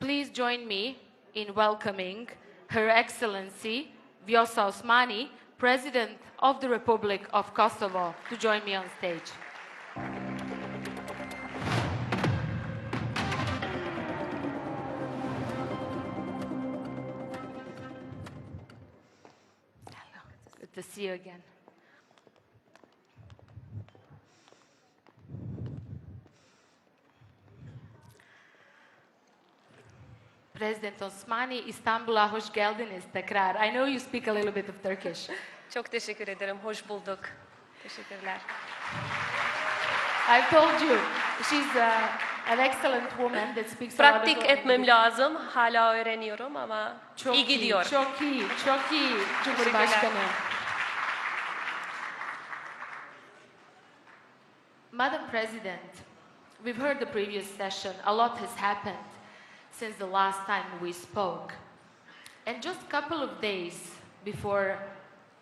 Please join me in welcoming Her Excellency Vjosa Osmani, President of the Republic of Kosovo, to join me on stage. Hello. Good to see you again. President Osmani, İstanbul'a hoş geldiniz tekrar. I know you speak a little bit of Turkish. Çok teşekkür ederim. Hoş bulduk. Teşekkürler. I've told you, she's an excellent woman that speaks a lot of Pratik etmem lazım. Hala öğreniyorum ama iyi gidiyor. Çok iyi, çok iyi Cumhurbaşkanı. Madam President, we've heard the previous session. A lot has happened since the last time we spoke. And just a couple of days before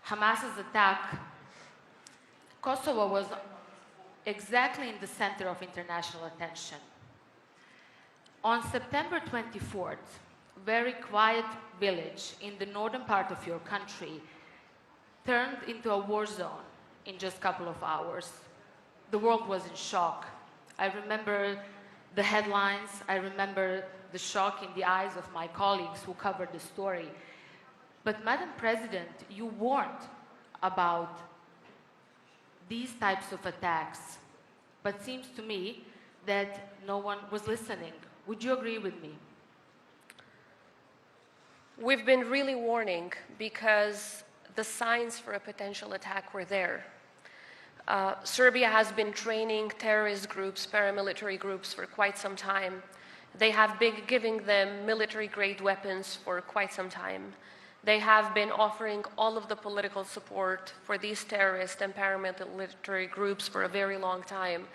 Hamas's attack, Kosovo was exactly in the center of international attention. On September 24th, a very quiet village in the northern part of your country turned into a war zone in just a couple of hours. The world was in shock. I remember the headlines, I remember the shock in the eyes of my colleagues who covered the story. But Madam President, you warned about these types of attacks, but it seems to me that no one was listening. Would you agree with me? We've been really warning because the signs for a potential attack were there. Serbia has been training terrorist groups, paramilitary groups for quite some time. They have been giving them military-grade weapons for quite some time. They have been offering all of the political support for these terrorist and paramilitary groups for a very long time.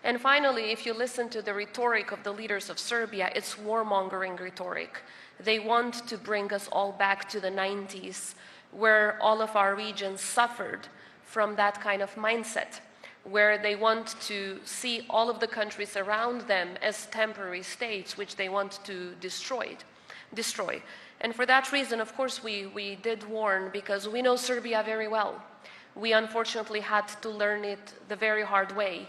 And finally, if you listen to the rhetoric of the leaders of Serbia, it's warmongering rhetoric. They want to bring us all back to the 90s, where all of our regions suffered from that kind of mindset, where they want to see all of the countries around them as temporary states, which they want to destroy. And for that reason, of course, we did warn, because we know Serbia very well. We unfortunately had to learn it the very hard way.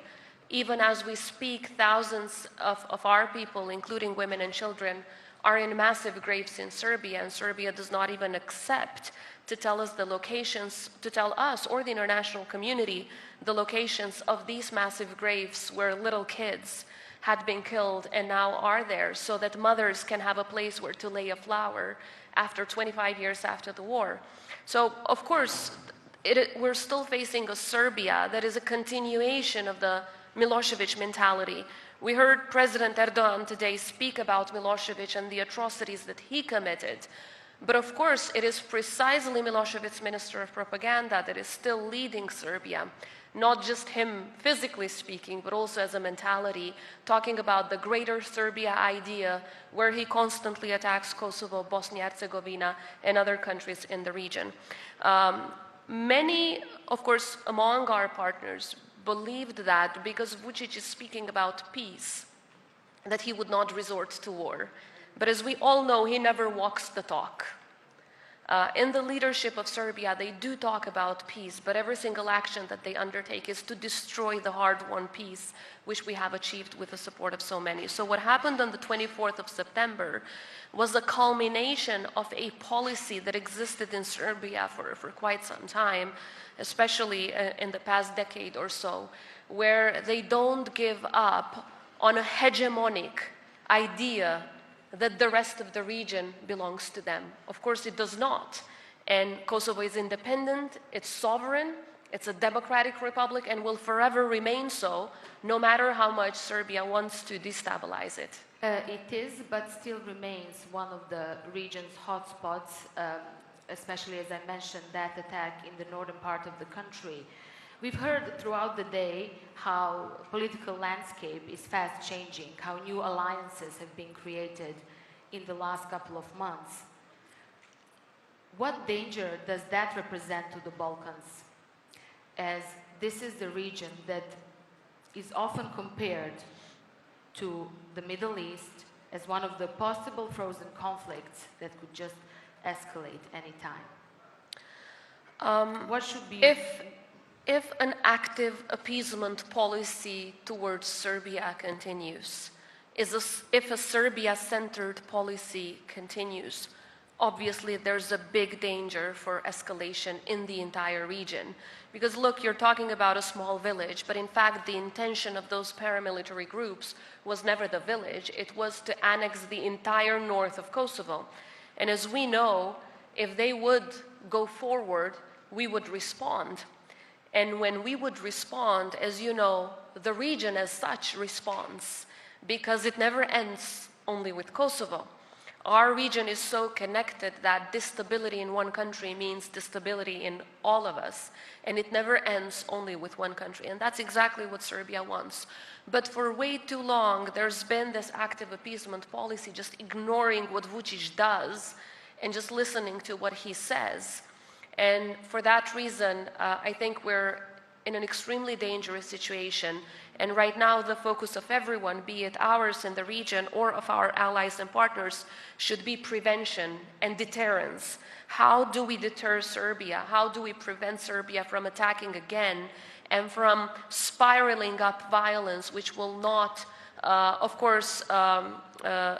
Even as we speak, thousands of our people, including women and children, are in massive graves in Serbia, and Serbia does not even accept to tell us the locations, to tell us or the international community the locations of these massive graves where little kids had been killed and now are there, so that mothers can have a place where to lay a flower after 25 years after the war. So, of course, we're still facing a Serbia that is a continuation of the Milosevic mentality. We heard President Erdogan today speak about Milosevic and the atrocities that he committed. But of course, it is precisely Milosevic's Minister of Propaganda that is still leading Serbia, not just him physically speaking, but also as a mentality, talking about the greater Serbia idea, where he constantly attacks Kosovo, Bosnia and Herzegovina, and other countries in the region. Many, of course, among our partners believed that because Vučić is speaking about peace, that he would not resort to war. But as we all know, he never walks the talk. In the leadership of Serbia, they do talk about peace, but every single action that they undertake is to destroy the hard-won peace, which we have achieved with the support of so many. So what happened on the 24th of September was a culmination of a policy that existed in Serbia for quite some time, especially in the past decade or so, where they don't give up on a hegemonic idea that the rest of the region belongs to them. Of course, it does not. And Kosovo is independent, it's sovereign, it's a democratic republic, and will forever remain so, no matter how much Serbia wants to destabilize it. It is, but still remains one of the region's hotspots, especially, as I mentioned, that attack in the northern part of the country. We've heard throughout the day how political landscape is fast changing, how new alliances have been created in the last couple of months. What danger does that represent to the Balkans, as this is the region that is often compared to the Middle East, as one of the possible frozen conflicts that could just escalate any time. What should be... If an active appeasement policy towards Serbia continues, if a Serbia-centered policy continues, obviously there's a big danger for escalation in the entire region. Because look, you're talking about a small village, but in fact the intention of those paramilitary groups was never the village, it was to annex the entire north of Kosovo. And as we know, if they would go forward, we would respond. And when we would respond, as you know, the region as such responds, because it never ends only with Kosovo. Our region is so connected that instability in one country means instability in all of us, and it never ends only with one country, and that's exactly what Serbia wants. But for way too long, there's been this active appeasement policy, just ignoring what Vučić does and just listening to what he says. And for that reason, I think we're in an extremely dangerous situation. And right now, the focus of everyone, be it ours in the region or of our allies and partners, should be prevention and deterrence. How do we deter Serbia? How do we prevent Serbia from attacking again and from spiraling up violence, which will not, of course,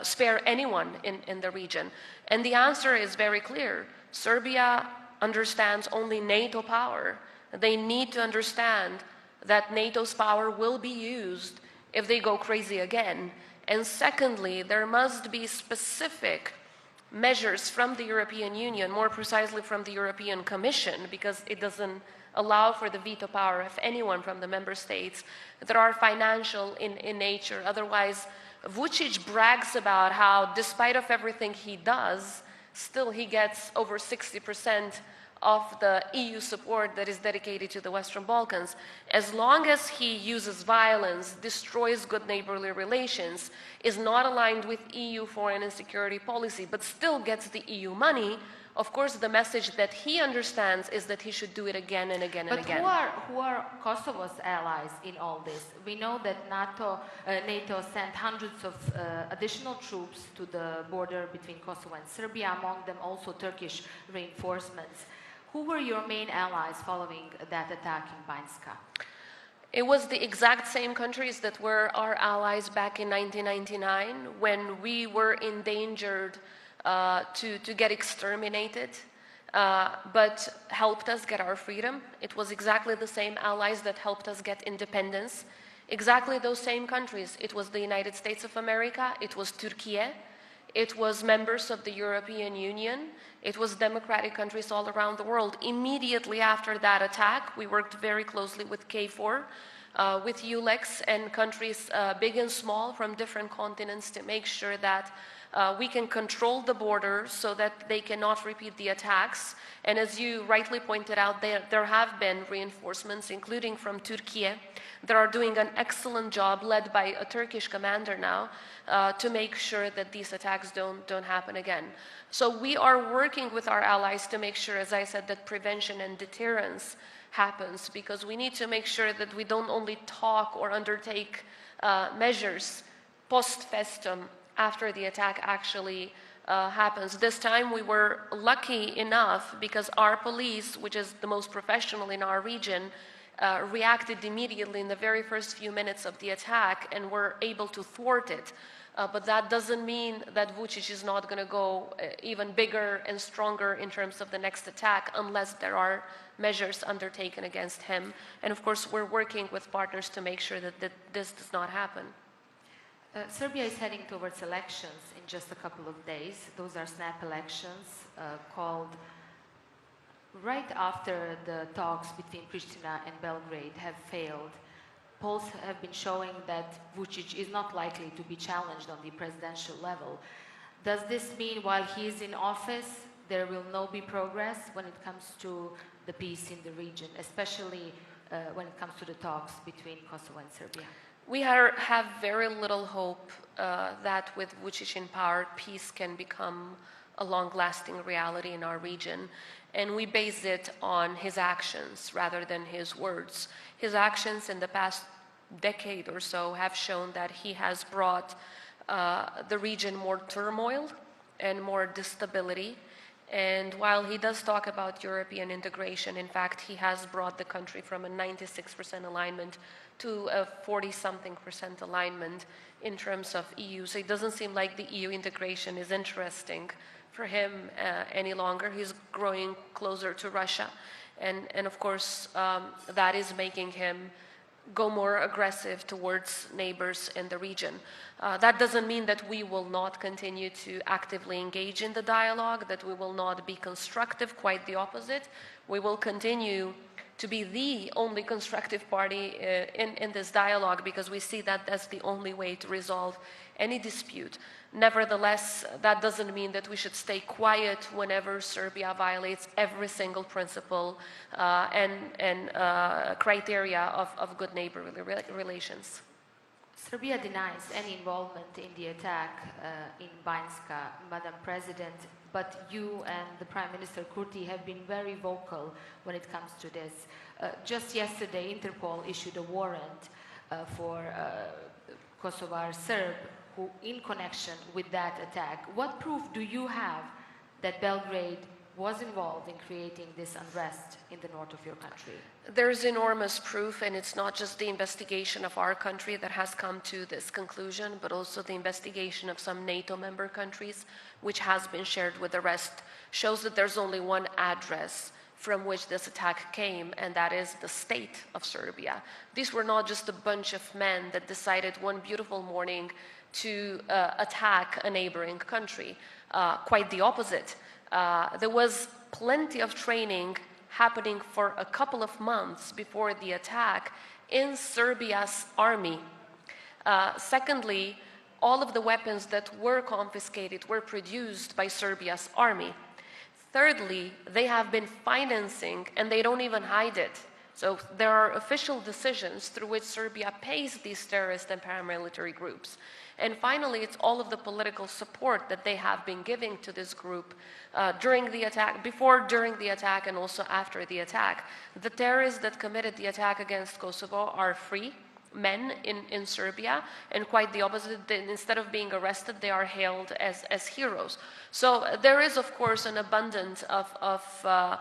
spare anyone in the region? And the answer is very clear. Serbia understands only NATO power. They need to understand that NATO's power will be used if they go crazy again. And secondly, there must be specific measures from the European Union, more precisely from the European Commission, because it doesn't allow for the veto power of anyone from the member states, that are financial in nature. Otherwise, Vučić brags about how, despite of everything he does, still he gets over 60% of the EU support that is dedicated to the Western Balkans. As long as he uses violence, destroys good neighborly relations, is not aligned with EU foreign and security policy, but still gets the EU money, of course the message that he understands is that he should do it again and again and again. But who are Kosovo's allies in all this? We know that NATO sent hundreds of additional troops to the border between Kosovo and Serbia, among them also Turkish reinforcements. Who were your main allies following that attack in Banjska? It was the exact same countries that were our allies back in 1999 when we were endangered to get exterminated, but helped us get our freedom. It was exactly the same allies that helped us get independence. Exactly those same countries. It was the United States of America, it was Turkey, it was members of the European Union, it was democratic countries all around the world. Immediately after that attack, we worked very closely with KFOR, with ULEX and countries big and small from different continents to make sure that we can control the border so that they cannot repeat the attacks. And as you rightly pointed out, there have been reinforcements, including from Turkey, that are doing an excellent job, led by a Turkish commander now, to make sure that these attacks don't happen again. So we are working with our allies to make sure, as I said, that prevention and deterrence happens, because we need to make sure that we don't only talk or undertake measures post festum after the attack actually happens. This time we were lucky enough because our police, which is the most professional in our region, reacted immediately in the very first few minutes of the attack and were able to thwart it. But that doesn't mean that Vučić is not going to go even bigger and stronger in terms of the next attack unless there are measures undertaken against him. And of course, we're working with partners to make sure that this does not happen. Serbia is heading towards elections in just a couple of days. Those are snap elections called right after the talks between Pristina and Belgrade have failed. Polls have been showing that Vučić is not likely to be challenged on the presidential level. Does this mean while he is in office, there will not be progress when it comes to the peace in the region, especially when it comes to the talks between Kosovo and Serbia? We have very little hope that with Vučić in power, peace can become a long-lasting reality in our region. And we base it on his actions rather than his words. His actions in the past decade or so have shown that he has brought the region more turmoil and more instability. And while he does talk about European integration, in fact, he has brought the country from a 96% alignment to a 40-something% alignment in terms of EU. So it doesn't seem like the EU integration is interesting for him any longer. He's growing closer to Russia. And of course, that is making him go more aggressive towards neighbors in the region. That doesn't mean that we will not continue to actively engage in the dialogue, that we will not be constructive, quite the opposite. We will continue to be the only constructive party in this dialogue, because we see that that's the only way to resolve any dispute. Nevertheless, that doesn't mean that we should stay quiet whenever Serbia violates every single principle and criteria of good neighborly relations. Serbia denies any involvement in the attack in Banjska, Madam President, but you and the Prime Minister Kurti have been very vocal when it comes to this. Just yesterday, Interpol issued a warrant for Kosovar Serb who, in connection with that attack. What proof do you have that Belgrade was involved in creating this unrest in the north of your country? There's enormous proof, and it's not just the investigation of our country that has come to this conclusion, but also the investigation of some NATO member countries, which has been shared with the rest, shows that there's only one address from which this attack came, and that is the state of Serbia. These were not just a bunch of men that decided one beautiful morning to attack a neighboring country. Quite the opposite. There was plenty of training happening for a couple of months before the attack in Serbia's army. Secondly, all of the weapons that were confiscated were produced by Serbia's army. Thirdly, they have been financing, and they don't even hide it. So there are official decisions through which Serbia pays these terrorist and paramilitary groups. And finally, it's all of the political support that they have been giving to this group during the attack, before, during the attack, and also after the attack. The terrorists that committed the attack against Kosovo are free men in Serbia, and quite the opposite. Instead of being arrested, they are hailed as heroes. So there is, of course, an abundance of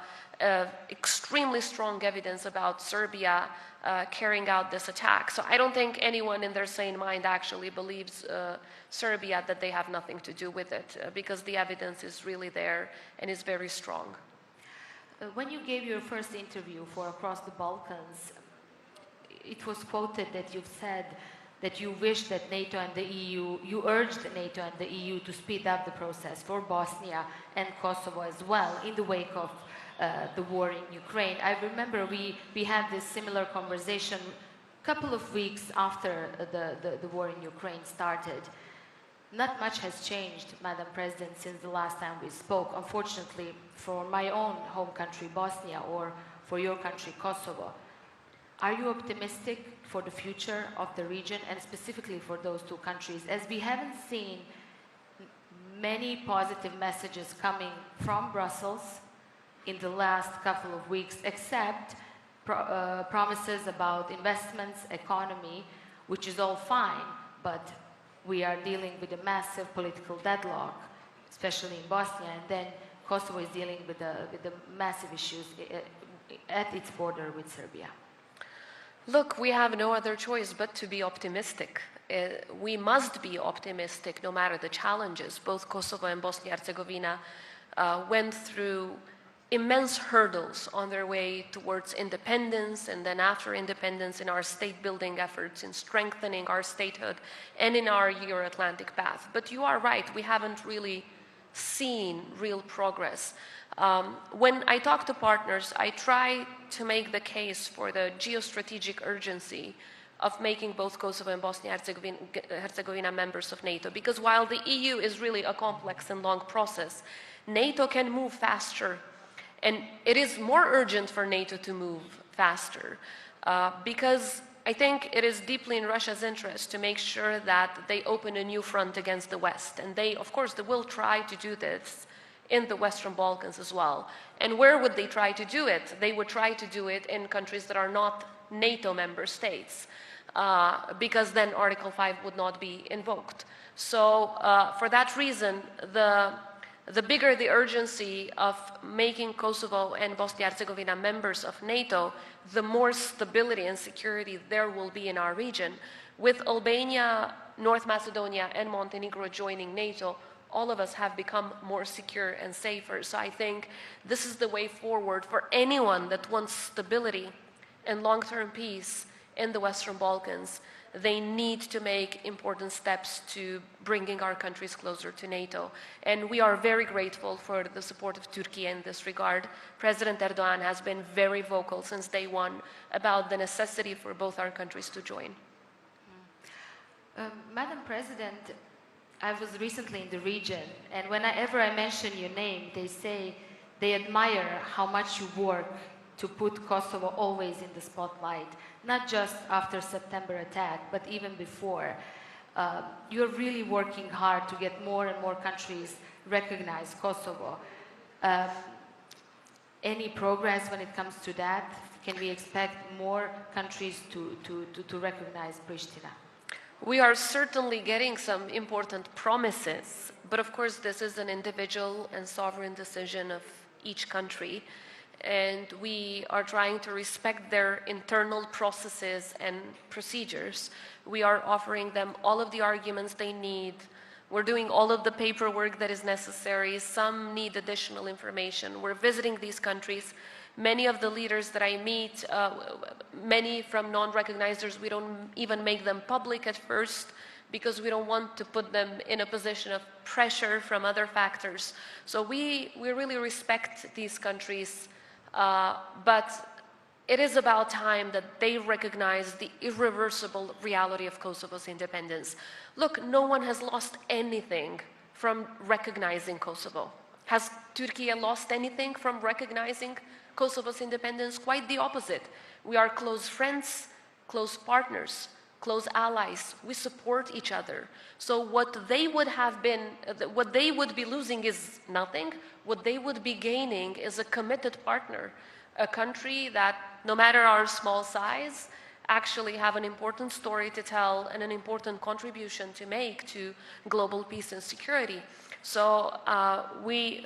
extremely strong evidence about Serbia carrying out this attack. So I don't think anyone in their sane mind actually believes Serbia that they have nothing to do with it, because the evidence is really there and is very strong. When you gave your first interview for Across the Balkans, it was quoted that you've said that you wish that NATO and the EU, you urged NATO and the EU to speed up the process for Bosnia and Kosovo as well in the wake of the war in Ukraine. I remember we had this similar conversation a couple of weeks after the war in Ukraine started. Not much has changed, Madam President, since the last time we spoke. Unfortunately, for my own home country, Bosnia, or for your country, Kosovo. Are you optimistic for the future of the region, and specifically for those two countries, as we haven't seen many positive messages coming from Brussels in the last couple of weeks, except promises about investments, economy, which is all fine, but we are dealing with a massive political deadlock, especially in Bosnia, and then Kosovo is dealing with the massive issues at its border with Serbia. Look, we have no other choice but to be optimistic. We must be optimistic no matter the challenges. Both Kosovo and Bosnia-Herzegovina went through immense hurdles on their way towards independence, and then after independence in our state-building efforts, in strengthening our statehood, and in our Euro-Atlantic path. But you are right, we haven't really seen real progress. When I talk to partners, I try to make the case for the geostrategic urgency of making both Kosovo and Bosnia-Herzegovina members of NATO, because while the EU is really a complex and long process, NATO can move faster. And it is more urgent for NATO to move faster because I think it is deeply in Russia's interest to make sure that they open a new front against the West. And they, of course, they will try to do this in the Western Balkans as well. And where would they try to do it? They would try to do it in countries that are not NATO member states. because then Article 5 would not be invoked. So for that reason, the bigger the urgency of making Kosovo and Bosnia-Herzegovina members of NATO, the more stability and security there will be in our region. With Albania, North Macedonia, and Montenegro joining NATO, all of us have become more secure and safer. So I think this is the way forward for anyone that wants stability and long-term peace in the Western Balkans. They need to make important steps to bringing our countries closer to NATO. And we are very grateful for the support of Turkey in this regard. President Erdogan has been very vocal since day one about the necessity for both our countries to join. Madam President, I was recently in the region, and whenever I mention your name, they say they admire how much you work to put Kosovo always in the spotlight, not just after September attack, but even before. You're really working hard to get more and more countries recognize Kosovo. Any progress when it comes to that? Can we expect more countries to recognize Pristina? We are certainly getting some important promises, but of course this is an individual and sovereign decision of each country, and we are trying to respect their internal processes and procedures. We are offering them all of the arguments they need. We're doing all of the paperwork that is necessary. Some need additional information. We're visiting these countries. Many of the leaders that I meet, many from non-recognizers, we don't even make them public at first because we don't want to put them in a position of pressure from other factors. So we really respect these countries, but it is about time that they recognize the irreversible reality of Kosovo's independence. Look, no one has lost anything from recognizing Kosovo. Has Turkey lost anything from recognizing Kosovo's independence? Quite the opposite. We are close friends, close partners, close allies. We support each other. So what they would be losing is nothing. What they would be gaining is a committed partner, a country that, no matter our small size, actually have an important story to tell and an important contribution to make to global peace and security. So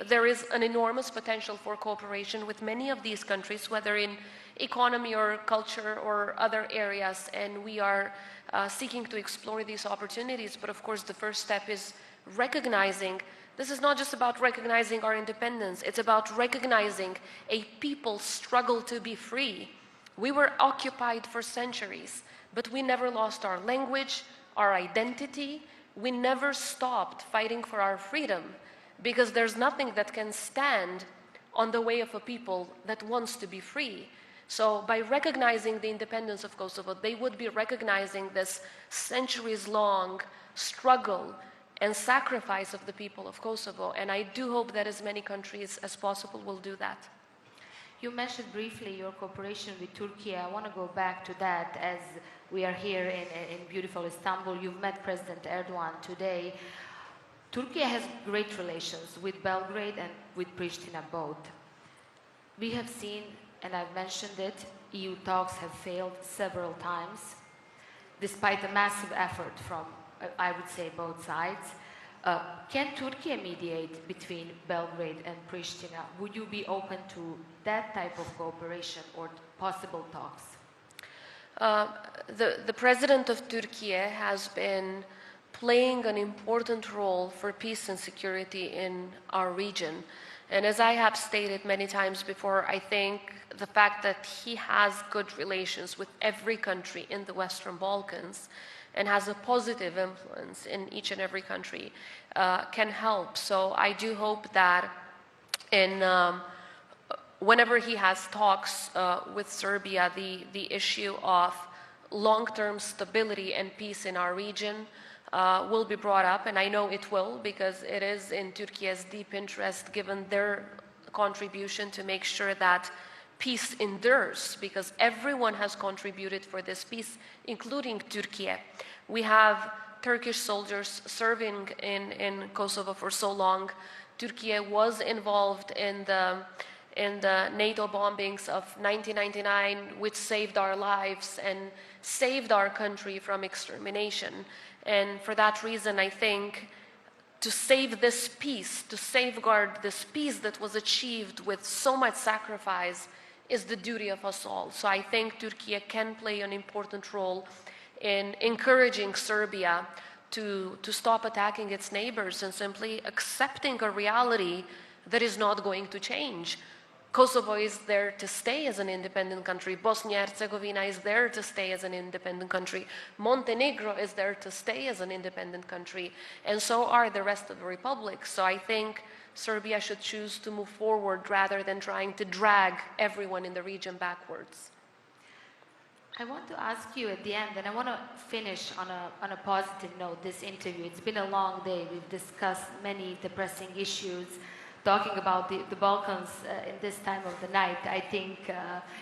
there is an enormous potential for cooperation with many of these countries, whether in economy or culture or other areas, and we are seeking to explore these opportunities. But of course, the first step is recognizing. This is not just about recognizing our independence, it's about recognizing a people's struggle to be free. We were occupied for centuries, but we never lost our language, our identity. We never stopped fighting for our freedom, because there's nothing that can stand on the way of a people that wants to be free. So by recognizing the independence of Kosovo, they would be recognizing this centuries-long struggle and sacrifice of the people of Kosovo. And I do hope that as many countries as possible will do that. You mentioned briefly your cooperation with Turkey. I want to go back to that as we are here in beautiful Istanbul. You've met President Erdogan today. Turkey has great relations with Belgrade and with Pristina both. We have seen, and I've mentioned it, EU talks have failed several times, despite a massive effort from, I would say, both sides. Can Turkey mediate between Belgrade and Pristina? Would you be open to that type of cooperation or possible talks? The president of Turkey has been playing an important role for peace and security in our region. And as I have stated many times before, I think the fact that he has good relations with every country in the Western Balkans and has a positive influence in each and every country can help. So I do hope that whenever he has talks with Serbia, the issue of long-term stability and peace in our region will be brought up, and I know it will, because it is in Turkey's deep interest, given their contribution, to make sure that peace endures, because everyone has contributed for this peace, including Turkey. We have Turkish soldiers serving in Kosovo for so long. Turkey was involved in the in the NATO bombings of 1999, which saved our lives and saved our country from extermination. And for that reason, I think to save this peace, to safeguard this peace that was achieved with so much sacrifice, is the duty of us all. So I think Turkey can play an important role in encouraging Serbia to stop attacking its neighbors and simply accepting a reality that is not going to change. Kosovo is there to stay as an independent country. Bosnia-Herzegovina is there to stay as an independent country. Montenegro is there to stay as an independent country. And so are the rest of the republics. So I think Serbia should choose to move forward rather than trying to drag everyone in the region backwards. I want to ask you at the end, and I want to finish on a positive note, this interview. It's been a long day. We've discussed many depressing issues. Talking about the Balkans in this time of the night, I think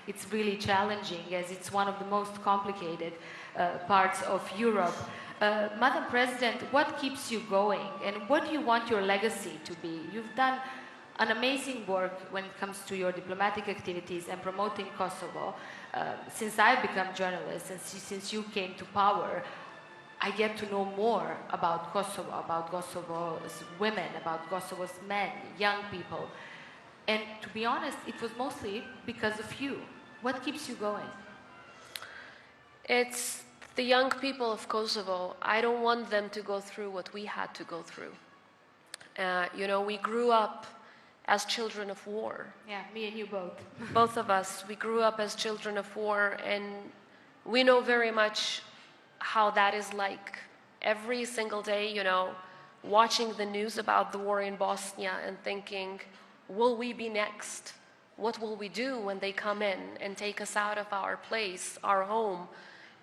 it's really challenging, as it's one of the most complicated parts of Europe. Madam President, what keeps you going, and what do you want your legacy to be? You've done an amazing work when it comes to your diplomatic activities and promoting Kosovo. Since I've become journalist and since you came to power, I get to know more about Kosovo's women, about Kosovo's men, young people. And to be honest, it was mostly because of you. What keeps you going? It's the young people of Kosovo. I don't want them to go through what we had to go through. We grew up as children of war. Yeah, me and you both. Both of us, we grew up as children of war, and we know very much how that is like. Every single day, watching the news about the war in Bosnia and thinking, will we be next? What will we do when they come in and take us out of our place, our home?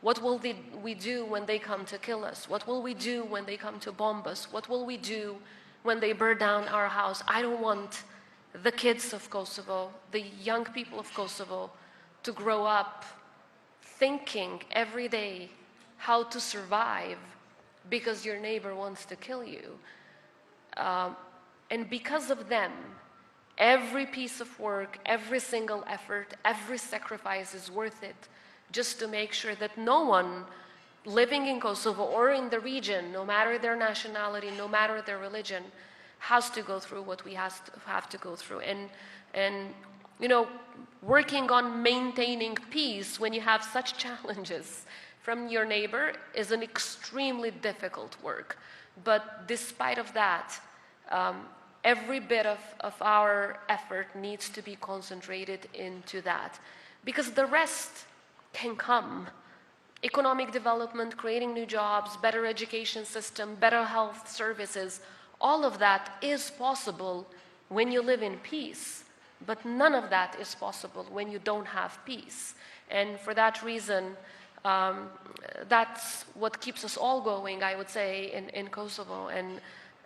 What will we do when they come to kill us? What will we do when they come to bomb us? What will we do when they burn down our house? I don't want the kids of Kosovo, the young people of Kosovo, to grow up thinking every day how to survive because your neighbor wants to kill you. And because of them, every piece of work, every single effort, every sacrifice is worth it, just to make sure that no one living in Kosovo or in the region, no matter their nationality, no matter their religion, has to go through what we have to go through. And working on maintaining peace when you have such challenges from your neighbor is an extremely difficult work. But despite of that, every bit of our effort needs to be concentrated into that, because the rest can come. Economic development, creating new jobs, better education system, better health services, all of that is possible when you live in peace. But none of that is possible when you don't have peace. And for that reason, that's what keeps us all going, I would say, in Kosovo, and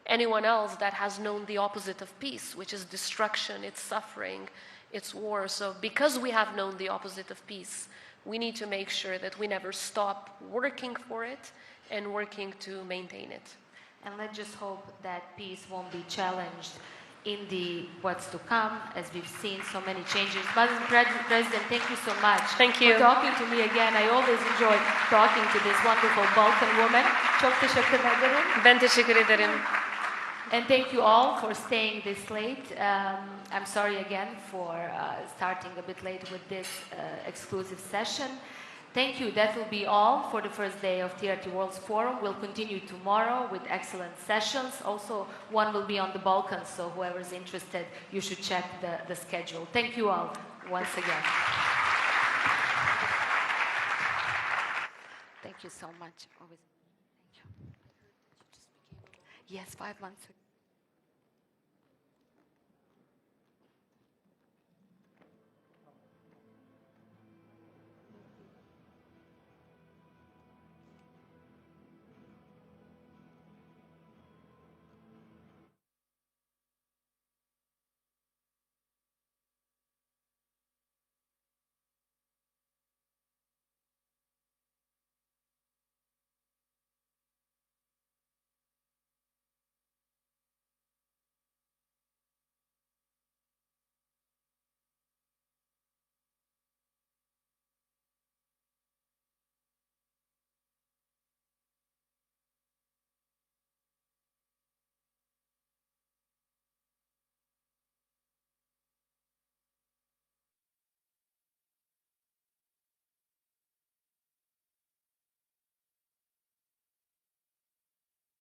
anyone else that has known the opposite of peace, which is destruction, it's suffering, it's war. So because we have known the opposite of peace, we need to make sure that we never stop working for it and working to maintain it. And let's just hope that peace won't be challenged in the what's to come, as we've seen so many changes. Madam President, thank you so much. Thank you for talking to me again. I always enjoy talking to this wonderful Balkan woman. Çok teşekkür ederim. Ben teşekkür ederim. And thank you all for staying this late. I'm sorry again for starting a bit late with this exclusive session. Thank you. That will be all for the first day of TRT World's Forum. We'll continue tomorrow with excellent sessions. Also, one will be on the Balkans, so whoever's interested, you should check the schedule. Thank you all once again. Thank you so much. Always. Thank you. Yes, 5 months ago.